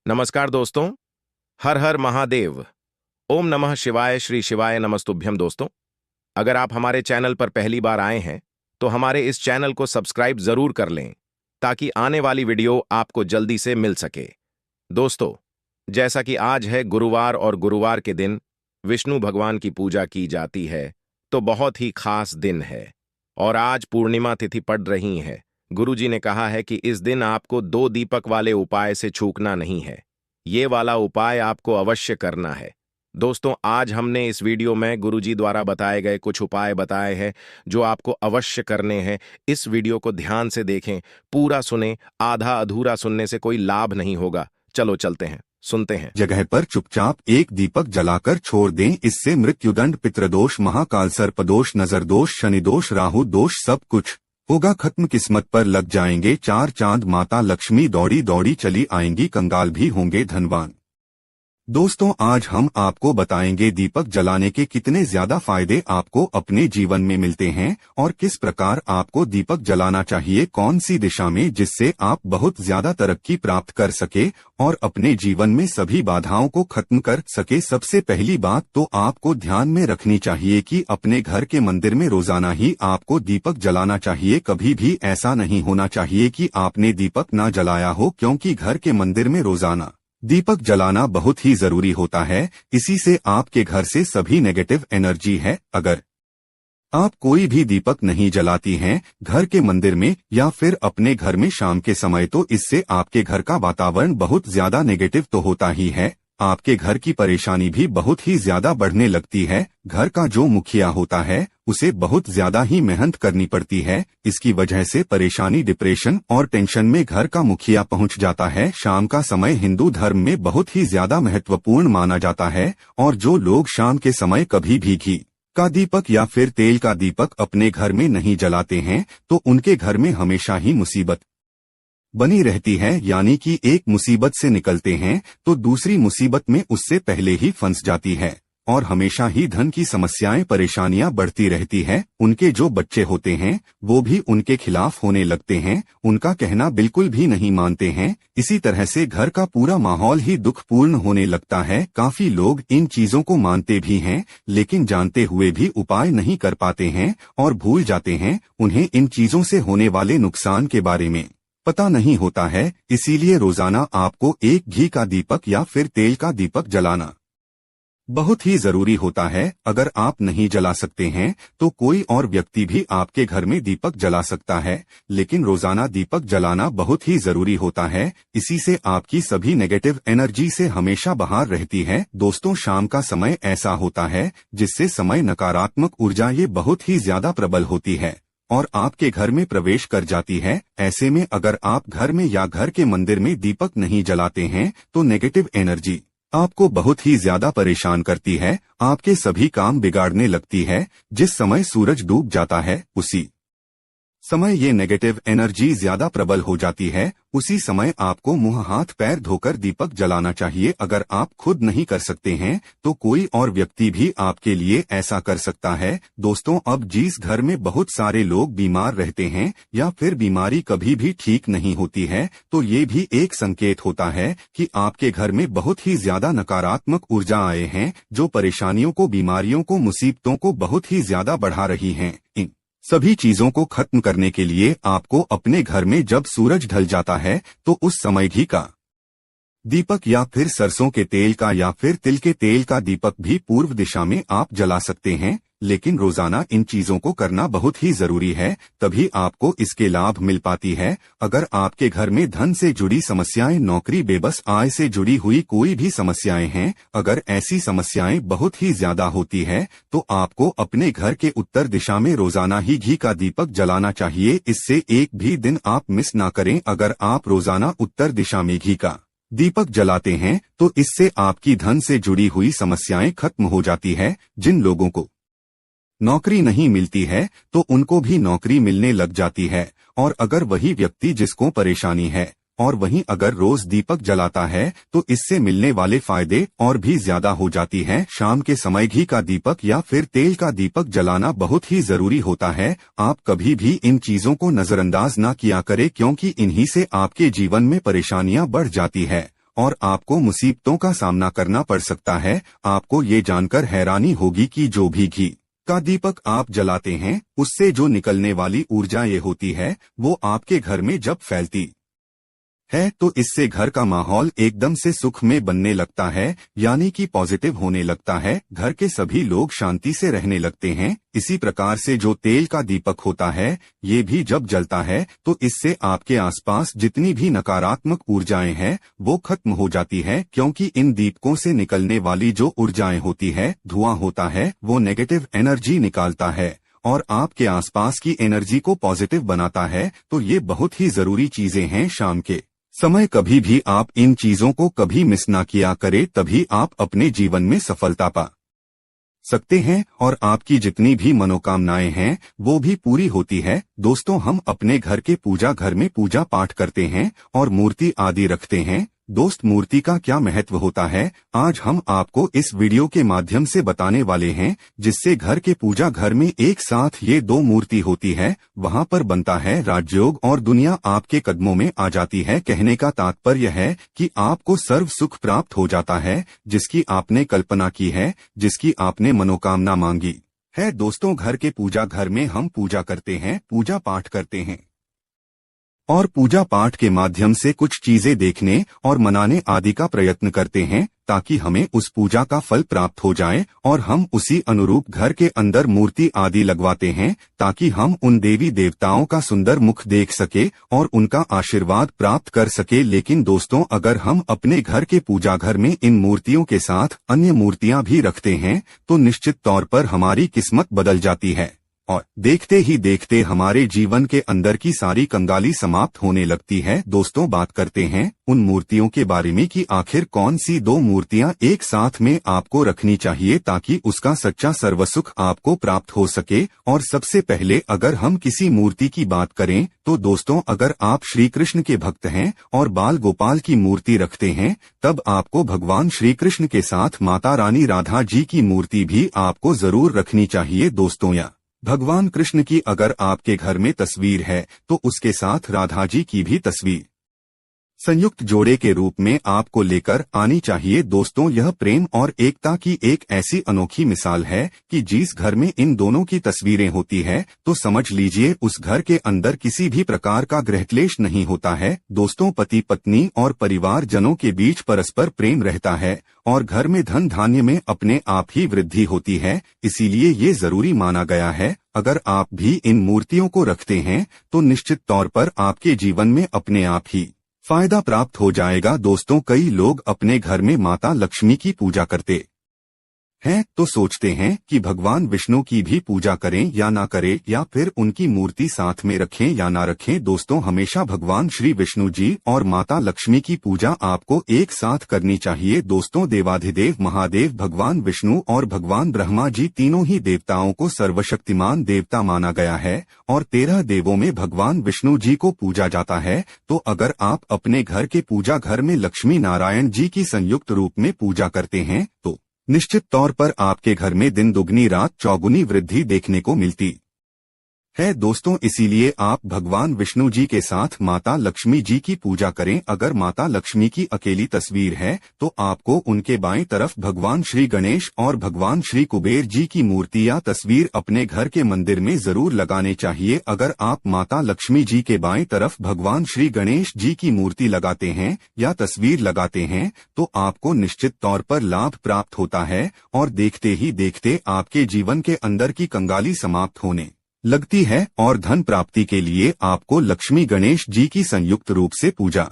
नमस्कार दोस्तों। हर हर महादेव। ओम नमः शिवाय। श्री शिवाय नमस्तुभ्यम। दोस्तों, अगर आप हमारे चैनल पर पहली बार आए हैं तो हमारे इस चैनल को सब्सक्राइब जरूर कर लें ताकि आने वाली वीडियो आपको जल्दी से मिल सके। दोस्तों, जैसा कि आज है गुरुवार और गुरुवार के दिन विष्णु भगवान की पूजा की जाती है, तो बहुत ही खास दिन है और आज पूर्णिमा तिथि पड़ रही है। गुरुजी ने कहा है कि इस दिन आपको 2 दीपक वाले उपाय से चूकना नहीं है। ये वाला उपाय आपको अवश्य करना है। दोस्तों, आज हमने इस वीडियो में गुरुजी द्वारा बताए गए कुछ उपाय बताए हैं जो आपको अवश्य करने हैं। इस वीडियो को ध्यान से देखें, पूरा सुने। आधा अधूरा सुनने से कोई लाभ नहीं होगा। चलो चलते हैं, सुनते हैं। जगह पर चुपचाप एक दीपक जलाकर छोड़ दें। इससे मृत्युदंड, पितृदोष, महाकाल सर्पदोष, नजर दोष, शनि दोष, राहु दोष सब कुछ होगा खत्म। किस्मत पर लग जाएंगे 4 चांद। माता लक्ष्मी दौड़ी दौड़ी चली आएंगी। कंगाल भी होंगे धनवान। दोस्तों, आज हम आपको बताएंगे दीपक जलाने के कितने ज्यादा फायदे आपको अपने जीवन में मिलते हैं और किस प्रकार आपको दीपक जलाना चाहिए, कौन सी दिशा में, जिससे आप बहुत ज्यादा तरक्की प्राप्त कर सके और अपने जीवन में सभी बाधाओं को खत्म कर सके। सबसे पहली बात तो आपको ध्यान में रखनी चाहिए कि अपने घर के मंदिर में रोजाना ही आपको दीपक जलाना चाहिए। कभी भी ऐसा नहीं होना चाहिए कि आपने दीपक ना जलाया हो, क्योंकि घर के मंदिर में रोजाना दीपक जलाना बहुत ही जरूरी होता है। इसी से आपके घर से सभी नेगेटिव एनर्जी है। अगर आप कोई भी दीपक नहीं जलाती हैं घर के मंदिर में या फिर अपने घर में शाम के समय, तो इससे आपके घर का वातावरण बहुत ज्यादा नेगेटिव तो होता ही है। आपके घर की परेशानी भी बहुत ही ज्यादा बढ़ने लगती है। घर का जो मुखिया होता है उसे बहुत ज्यादा ही मेहनत करनी पड़ती है। इसकी वजह से परेशानी, डिप्रेशन और टेंशन में घर का मुखिया पहुंच जाता है। शाम का समय हिंदू धर्म में बहुत ही ज्यादा महत्वपूर्ण माना जाता है और जो लोग शाम के समय कभी भी घी का दीपक या फिर तेल का दीपक अपने घर में नहीं जलाते हैं तो उनके घर में हमेशा ही मुसीबत बनी रहती है। यानी कि एक मुसीबत से निकलते हैं तो दूसरी मुसीबत में उससे पहले ही फंस जाती है और हमेशा ही धन की समस्याएं, परेशानियां बढ़ती रहती है। उनके जो बच्चे होते हैं वो भी उनके खिलाफ होने लगते हैं, उनका कहना बिल्कुल भी नहीं मानते हैं। इसी तरह से घर का पूरा माहौल ही दुखपूर्ण होने लगता है। काफी लोग इन चीजों को मानते भी हैं लेकिन जानते हुए भी उपाय नहीं कर पाते हैं और भूल जाते हैं। उन्हें इन चीजों से होने वाले नुकसान के बारे में पता नहीं होता है। इसीलिए रोजाना आपको एक घी का दीपक या फिर तेल का दीपक जलाना बहुत ही जरूरी होता है। अगर आप नहीं जला सकते हैं तो कोई और व्यक्ति भी आपके घर में दीपक जला सकता है, लेकिन रोजाना दीपक जलाना बहुत ही जरूरी होता है। इसी से आपकी सभी नेगेटिव एनर्जी से हमेशा बाहर रहती है। दोस्तों, शाम का समय ऐसा होता है जिससे समय नकारात्मक ऊर्जा ये बहुत ही ज्यादा प्रबल होती है और आपके घर में प्रवेश कर जाती है। ऐसे में अगर आप घर में या घर के मंदिर में दीपक नहीं जलाते हैं तो नेगेटिव एनर्जी आपको बहुत ही ज्यादा परेशान करती है, आपके सभी काम बिगाड़ने लगती है। जिस समय सूरज डूब जाता है उसी समय ये नेगेटिव एनर्जी ज्यादा प्रबल हो जाती है। उसी समय आपको मुंह हाथ पैर धोकर दीपक जलाना चाहिए। अगर आप खुद नहीं कर सकते हैं तो कोई और व्यक्ति भी आपके लिए ऐसा कर सकता है। दोस्तों, अब जिस घर में बहुत सारे लोग बीमार रहते हैं या फिर बीमारी कभी भी ठीक नहीं होती है तो ये भी एक संकेत होता है कि आपके घर में बहुत ही ज्यादा नकारात्मक ऊर्जा आए हैं जो परेशानियों को, बीमारियों को, मुसीबतों को बहुत ही ज्यादा बढ़ा रही हैं। इन सभी चीजों को खत्म करने के लिए आपको अपने घर में जब सूरज ढल जाता है तो उस समय घी का दीपक या फिर सरसों के तेल का या फिर तिल के तेल का दीपक भी पूर्व दिशा में आप जला सकते हैं। लेकिन रोजाना इन चीजों को करना बहुत ही जरूरी है, तभी आपको इसके लाभ मिल पाती है। अगर आपके घर में धन से जुड़ी समस्याएं, नौकरी, बेबस आय से जुड़ी हुई कोई भी समस्याएं हैं, अगर ऐसी समस्याएं बहुत ही ज्यादा होती है तो आपको अपने घर के उत्तर दिशा में रोजाना ही घी का दीपक जलाना चाहिए। इससे एक भी दिन आप मिस ना करें। अगर आप रोजाना उत्तर दिशा में घी का दीपक जलाते हैं तो इससे आपकी धन से जुड़ी हुई समस्याएं खत्म हो जाती है। जिन लोगों को नौकरी नहीं मिलती है तो उनको भी नौकरी मिलने लग जाती है। और अगर वही व्यक्ति जिसको परेशानी है और वहीं अगर रोज दीपक जलाता है तो इससे मिलने वाले फायदे और भी ज्यादा हो जाती हैं। शाम के समय घी का दीपक या फिर तेल का दीपक जलाना बहुत ही जरूरी होता है। आप कभी भी इन चीजों को नजरअंदाज ना किया करें, क्योंकि इन्हीं से आपके जीवन में परेशानियां बढ़ जाती है और आपको मुसीबतों का सामना करना पड़ सकता है। आपको ये जानकर हैरानी होगी कि जो भी घी का दीपक आप जलाते हैं उससे जो निकलने वाली ऊर्जा ये होती है वो आपके घर में जब फैलती है तो इससे घर का माहौल एकदम से सुख में बनने लगता है, यानी कि पॉजिटिव होने लगता है। घर के सभी लोग शांति से रहने लगते हैं। इसी प्रकार से जो तेल का दीपक होता है ये भी जब जलता है तो इससे आपके आसपास जितनी भी नकारात्मक ऊर्जाएं हैं वो खत्म हो जाती है, क्योंकि इन दीपकों से निकलने वाली जो ऊर्जाएं होती है, धुआं होता है, वो नेगेटिव एनर्जी निकालता है और आपके आसपास की एनर्जी को पॉजिटिव बनाता है। तो ये बहुत ही जरूरी चीजें हैं। शाम के समय कभी भी आप इन चीजों को कभी मिस ना किया करें, तभी आप अपने जीवन में सफलता पा सकते हैं और आपकी जितनी भी मनोकामनाएं हैं वो भी पूरी होती है। दोस्तों, हम अपने घर के पूजा घर में पूजा पाठ करते हैं और मूर्ति आदि रखते हैं। दोस्त, मूर्ति का क्या महत्व होता है आज हम आपको इस वीडियो के माध्यम से बताने वाले हैं, जिससे घर के पूजा घर में एक साथ ये दो मूर्ति होती है, वहाँ पर बनता है राजयोग और दुनिया आपके कदमों में आ जाती है। कहने का तात्पर्य है कि आपको सर्व सुख प्राप्त हो जाता है, जिसकी आपने कल्पना की है, जिसकी आपने मनोकामना मांगी है। दोस्तों, घर के पूजा घर में हम पूजा करते हैं, पूजा पाठ करते हैं और पूजा पाठ के माध्यम से कुछ चीजें देखने और मनाने आदि का प्रयत्न करते हैं, ताकि हमें उस पूजा का फल प्राप्त हो जाए और हम उसी अनुरूप घर के अंदर मूर्ति आदि लगवाते हैं, ताकि हम उन देवी देवताओं का सुंदर मुख देख सके और उनका आशीर्वाद प्राप्त कर सके। लेकिन दोस्तों, अगर हम अपने घर के पूजा घर में इन मूर्तियों के साथ अन्य मूर्तियां भी रखते हैं तो निश्चित तौर पर हमारी किस्मत बदल जाती है और देखते ही देखते हमारे जीवन के अंदर की सारी कंगाली समाप्त होने लगती है। दोस्तों, बात करते हैं उन मूर्तियों के बारे में कि आखिर कौन सी दो मूर्तियां एक साथ में आपको रखनी चाहिए ताकि उसका सच्चा सर्वसुख आपको प्राप्त हो सके। और सबसे पहले अगर हम किसी मूर्ति की बात करें तो दोस्तों, अगर आप श्री कृष्ण के भक्त हैं और बाल गोपाल की मूर्ति रखते हैं, तब आपको भगवान श्री कृष्ण के साथ माता रानी राधा जी की मूर्ति भी आपको जरूर रखनी चाहिए। दोस्तों, या भगवान कृष्ण की अगर आपके घर में तस्वीर है तो उसके साथ राधा जी की भी तस्वीर संयुक्त जोड़े के रूप में आपको लेकर आनी चाहिए। दोस्तों, यह प्रेम और एकता की एक ऐसी अनोखी मिसाल है कि जिस घर में इन दोनों की तस्वीरें होती है तो समझ लीजिए उस घर के अंदर किसी भी प्रकार का गृहक्लेश नहीं होता है। दोस्तों, पति पत्नी और परिवार जनों के बीच परस्पर प्रेम रहता है और घर में धन धान्य में अपने आप ही वृद्धि होती है। इसीलिए ये जरूरी माना गया है, अगर आप भी इन मूर्तियों को रखते हैं तो निश्चित तौर पर आपके जीवन में अपने आप ही फायदा प्राप्त हो जाएगा। दोस्तों, कई लोग अपने घर में माता लक्ष्मी की पूजा करते हैं तो सोचते हैं कि भगवान विष्णु की भी पूजा करें या ना करें, या फिर उनकी मूर्ति साथ में रखें या ना रखें। दोस्तों, हमेशा भगवान श्री विष्णु जी और माता लक्ष्मी की पूजा आपको एक साथ करनी चाहिए। दोस्तों, देवाधिदेव महादेव भगवान विष्णु और भगवान ब्रह्मा जी तीनों ही देवताओं को सर्वशक्तिमान देवता माना गया है और 13 देवों में भगवान विष्णु जी को पूजा जाता है। तो अगर आप अपने घर के पूजा घर में लक्ष्मी नारायण जी की संयुक्त रूप में पूजा करते हैं तो निश्चित तौर पर आपके घर में दिन दुगनी रात चौगुनी वृद्धि देखने को मिलती है। दोस्तों, इसीलिए आप भगवान विष्णु जी के साथ माता लक्ष्मी जी की पूजा करें। अगर माता लक्ष्मी की अकेली तस्वीर है तो आपको उनके बाएं तरफ भगवान श्री गणेश और भगवान श्री कुबेर जी की मूर्ति या तस्वीर अपने घर के मंदिर में जरूर लगाने चाहिए। अगर आप माता लक्ष्मी जी के बाएं तरफ भगवान श्री गणेश जी की मूर्ति लगाते हैं या तस्वीर लगाते हैं तो आपको निश्चित तौर पर लाभ प्राप्त होता है और देखते ही देखते आपके जीवन के अंदर की कंगाली समाप्त होने लगती है और धन प्राप्ति के लिए आपको लक्ष्मी गणेश जी की संयुक्त रूप से पूजा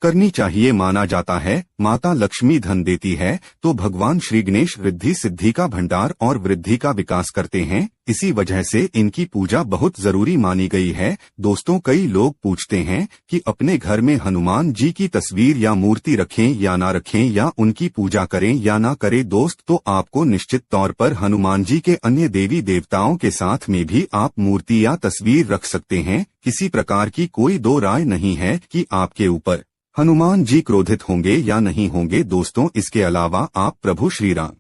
करनी चाहिए। माना जाता है माता लक्ष्मी धन देती है तो भगवान श्री गणेश रिद्धि सिद्धि का भंडार और वृद्धि का विकास करते हैं। इसी वजह से इनकी पूजा बहुत जरूरी मानी गई है। दोस्तों, कई लोग पूछते हैं कि अपने घर में हनुमान जी की तस्वीर या मूर्ति रखें या ना रखें, या उनकी पूजा करें या ना करें। दोस्त, तो आपको निश्चित तौर पर हनुमान जी के अन्य देवी देवताओं के साथ में भी आप मूर्ति या तस्वीर रख सकते हैं। किसी प्रकार की कोई दो राय नहीं है कि आपके ऊपर हनुमान जी क्रोधित होंगे या नहीं होंगे। दोस्तों, इसके अलावा आप प्रभु श्री राम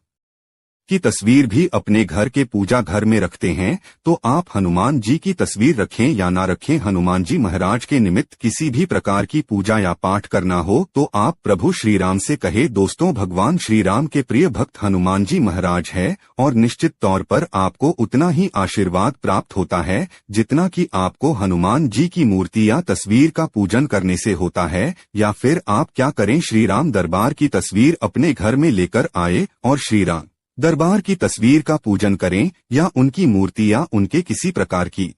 की तस्वीर भी अपने घर के पूजा घर में रखते हैं, तो आप हनुमान जी की तस्वीर रखें या ना रखें, हनुमान जी महाराज के निमित्त किसी भी प्रकार की पूजा या पाठ करना हो तो आप प्रभु श्री राम से कहे। दोस्तों, भगवान श्री राम के प्रिय भक्त हनुमान जी महाराज है और निश्चित तौर पर आपको उतना ही आशीर्वाद प्राप्त होता है जितना कि आपको हनुमान जी की मूर्ति या तस्वीर का पूजन करने से होता है। या फिर आप क्या करें, श्री राम दरबार की तस्वीर अपने घर में लेकर आए और श्री राम दरबार की तस्वीर का पूजन करें, या उनकी मूर्ति या उनके किसी प्रकार की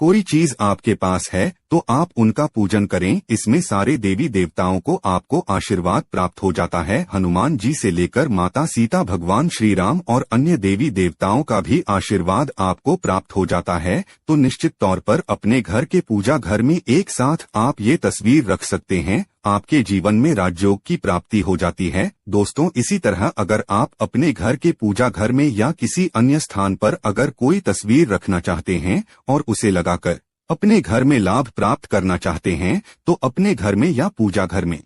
कोई चीज आपके पास है तो आप उनका पूजन करें। इसमें सारे देवी देवताओं को आपको आशीर्वाद प्राप्त हो जाता है। हनुमान जी से लेकर माता सीता, भगवान श्री राम और अन्य देवी देवताओं का भी आशीर्वाद आपको प्राप्त हो जाता है। तो निश्चित तौर पर अपने घर के पूजा घर में एक साथ आप ये तस्वीर रख सकते हैं। आपके जीवन में राजयोग की प्राप्ति हो जाती है। दोस्तों, इसी तरह अगर आप अपने घर के पूजा घर में या किसी अन्य स्थान पर अगर कोई तस्वीर रखना चाहते हैं और उसे लगाकर अपने घर में लाभ प्राप्त करना चाहते हैं, तो अपने घर में या पूजा घर में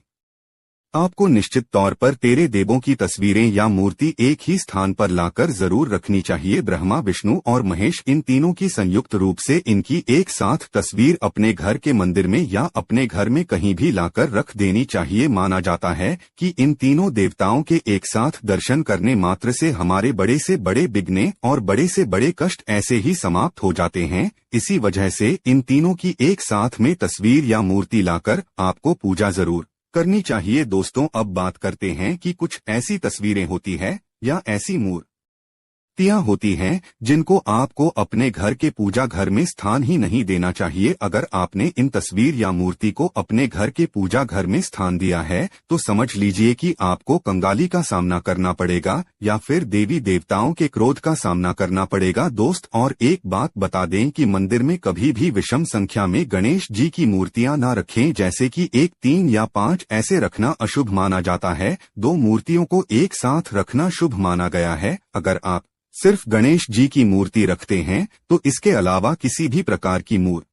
आपको निश्चित तौर पर तेरे देवों की तस्वीरें या मूर्ति एक ही स्थान पर लाकर जरूर रखनी चाहिए। ब्रह्मा, विष्णु और महेश, इन तीनों की संयुक्त रूप से इनकी एक साथ तस्वीर अपने घर के मंदिर में या अपने घर में कहीं भी लाकर रख देनी चाहिए। माना जाता है कि इन तीनों देवताओं के एक साथ दर्शन करने मात्र से हमारे बड़े से बड़े विघ्न और बड़े से बड़े कष्ट ऐसे ही समाप्त हो जाते हैं। इसी वजह से इन तीनों की एक साथ में तस्वीर या मूर्ति लाकर आपको पूजा जरूर करनी चाहिए। दोस्तों, अब बात करते हैं कि कुछ ऐसी तस्वीरें होती है या ऐसी मूर्तियां होती हैं जिनको आपको अपने घर के पूजा घर में स्थान ही नहीं देना चाहिए। अगर आपने इन तस्वीर या मूर्ति को अपने घर के पूजा घर में स्थान दिया है तो समझ लीजिए कि आपको कंगाली का सामना करना पड़ेगा या फिर देवी देवताओं के क्रोध का सामना करना पड़ेगा। दोस्त, और एक बात बता दें कि मंदिर में कभी भी विषम संख्या में गणेश जी की मूर्तियां ना रखें, जैसे कि 1, 3 या 5 ऐसे रखना अशुभ माना जाता है। 2 मूर्तियों को एक साथ रखना शुभ माना गया है। अगर आप सिर्फ गणेश जी की मूर्ति रखते हैं तो इसके अलावा किसी भी प्रकार की मूर्ति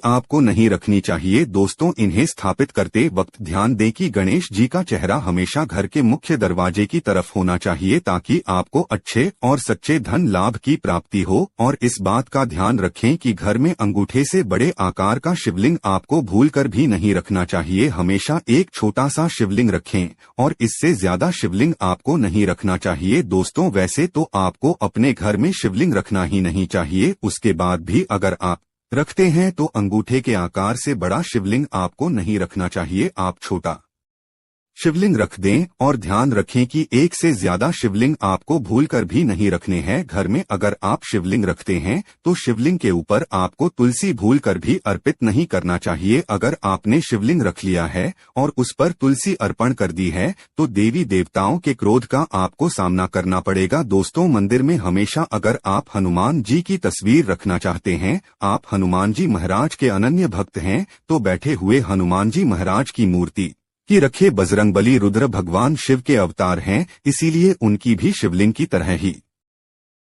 आपको नहीं रखनी चाहिए। दोस्तों, इन्हें स्थापित करते वक्त ध्यान दें कि गणेश जी का चेहरा हमेशा घर के मुख्य दरवाजे की तरफ होना चाहिए ताकि आपको अच्छे और सच्चे धन लाभ की प्राप्ति हो। और इस बात का ध्यान रखें कि घर में अंगूठे से बड़े आकार का शिवलिंग आपको भूलकर भी नहीं रखना चाहिए। हमेशा एक छोटा सा शिवलिंग रखें और इससे ज्यादा शिवलिंग आपको नहीं रखना चाहिए। दोस्तों, वैसे तो आपको अपने घर में शिवलिंग रखना ही नहीं चाहिए, उसके बाद भी अगर आप रखते हैं तो अंगूठे के आकार से बड़ा शिवलिंग आपको नहीं रखना चाहिए। आप छोटा शिवलिंग रख दें और ध्यान रखें कि एक से ज्यादा शिवलिंग आपको भूलकर भी नहीं रखने हैं। घर में अगर आप शिवलिंग रखते हैं तो शिवलिंग के ऊपर आपको तुलसी भूलकर भी अर्पित नहीं करना चाहिए। अगर आपने शिवलिंग रख लिया है और उस पर तुलसी अर्पण कर दी है तो देवी देवताओं के क्रोध का आपको सामना करना पड़ेगा। दोस्तों, मंदिर में हमेशा अगर आप हनुमान जी की तस्वीर रखना चाहते हैं, आप हनुमान जी महाराज के अनन्य भक्त हैं, तो बैठे हुए हनुमान जी महाराज की मूर्ति की रखे। बजरंगबली रुद्र भगवान शिव के अवतार हैं, इसीलिए उनकी भी शिवलिंग की तरह ही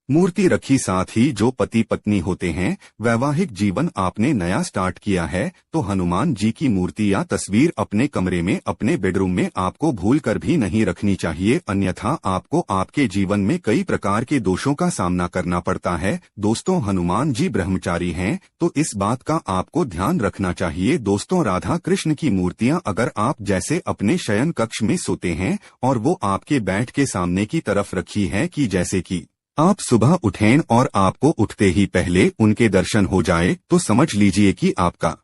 मूर्ति रखी। साथ ही जो पति पत्नी होते हैं, वैवाहिक जीवन आपने नया स्टार्ट किया है, तो हनुमान जी की मूर्ति या तस्वीर अपने कमरे में, अपने बेडरूम में आपको भूलकर भी नहीं रखनी चाहिए, अन्यथा आपको आपके जीवन में कई प्रकार के दोषों का सामना करना पड़ता है। दोस्तों, हनुमान जी ब्रह्मचारी हैं, तो इस बात का आपको ध्यान रखना चाहिए। दोस्तों, राधा कृष्ण की मूर्तियां अगर आप जैसे अपने शयन कक्ष में सोते हैं और वो आपके बेड के सामने की तरफ रखी है कि जैसे कि आप सुबह उठें और आपको उठते ही पहले उनके दर्शन हो जाए, तो समझ लीजिए कि आपका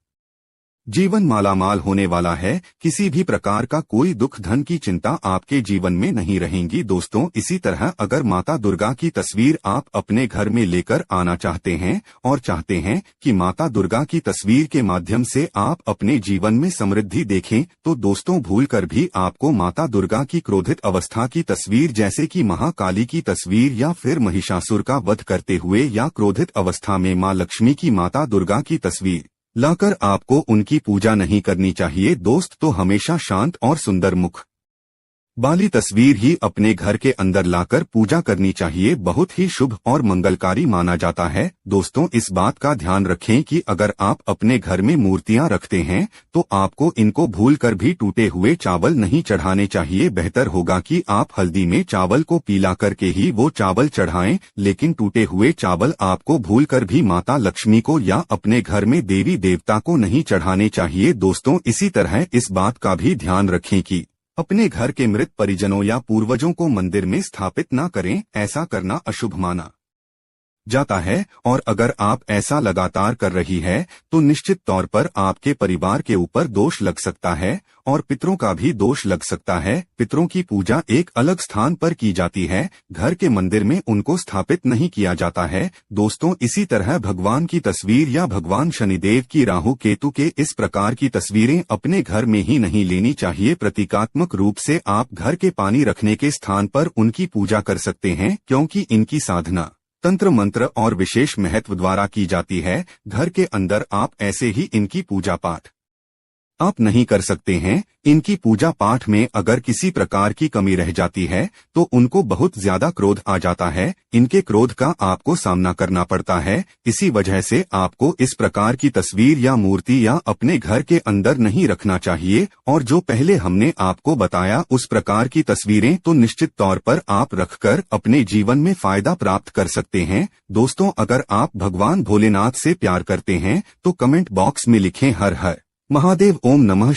जीवन मालामाल होने वाला है। किसी भी प्रकार का कोई दुख, धन की चिंता आपके जीवन में नहीं रहेंगी। दोस्तों, इसी तरह अगर माता दुर्गा की तस्वीर आप अपने घर में लेकर आना चाहते हैं और चाहते हैं कि माता दुर्गा की तस्वीर के माध्यम से आप अपने जीवन में समृद्धि देखें, तो दोस्तों भूलकर भी आपको माता दुर्गा की क्रोधित अवस्था की तस्वीर, जैसे कि महाकाली की तस्वीर या फिर महिषासुर का वध करते हुए या क्रोधित अवस्था में माँ लक्ष्मी की, माता दुर्गा की तस्वीर लाकर आपको उनकी पूजा नहीं करनी चाहिए। दोस्त, तो हमेशा शांत और सुंदर मुख वाली तस्वीर ही अपने घर के अंदर लाकर पूजा करनी चाहिए। बहुत ही शुभ और मंगलकारी माना जाता है। दोस्तों, इस बात का ध्यान रखें कि अगर आप अपने घर में मूर्तियां रखते हैं तो आपको इनको भूलकर भी टूटे हुए चावल नहीं चढ़ाने चाहिए। बेहतर होगा कि आप हल्दी में चावल को पीला करके ही वो चावल चढ़ाएं, लेकिन टूटे हुए चावल आपको भूलकर भी माता लक्ष्मी को या अपने घर में देवी देवता को नहीं चढ़ाने चाहिए। दोस्तों, इसी तरह इस बात का भी ध्यान रखें कि अपने घर के मृत परिजनों या पूर्वजों को मंदिर में स्थापित न करें। ऐसा करना अशुभ माना जाता है, और अगर आप ऐसा लगातार कर रही है तो निश्चित तौर पर आपके परिवार के ऊपर दोष लग सकता है और पितरों का भी दोष लग सकता है। पितरों की पूजा एक अलग स्थान पर की जाती है, घर के मंदिर में उनको स्थापित नहीं किया जाता है। दोस्तों, इसी तरह भगवान की तस्वीर या भगवान शनिदेव की राहु केतु के इस प्रकार की तस्वीरें अपने घर में ही नहीं लेनी चाहिए। प्रतीकात्मक रूप से आप घर के पानी रखने के स्थान पर उनकी पूजा कर सकते हैं, क्योंकि इनकी साधना तंत्र मंत्र और विशेष महत्व द्वारा की जाती है। घर के अंदर आप ऐसे ही इनकी पूजा पाठ आप नहीं कर सकते हैं। इनकी पूजा पाठ में अगर किसी प्रकार की कमी रह जाती है तो उनको बहुत ज्यादा क्रोध आ जाता है। इनके क्रोध का आपको सामना करना पड़ता है। इसी वजह से आपको इस प्रकार की तस्वीर या मूर्ति या अपने घर के अंदर नहीं रखना चाहिए। और जो पहले हमने आपको बताया उस प्रकार की तस्वीरें तो निश्चित तौर पर आप रखकर अपने जीवन में फायदा प्राप्त कर सकते हैं। दोस्तों, अगर आप भगवान भोलेनाथ से प्यार करते हैं तो कमेंट बॉक्स में लिखें हर हर महादेव। ओम नमः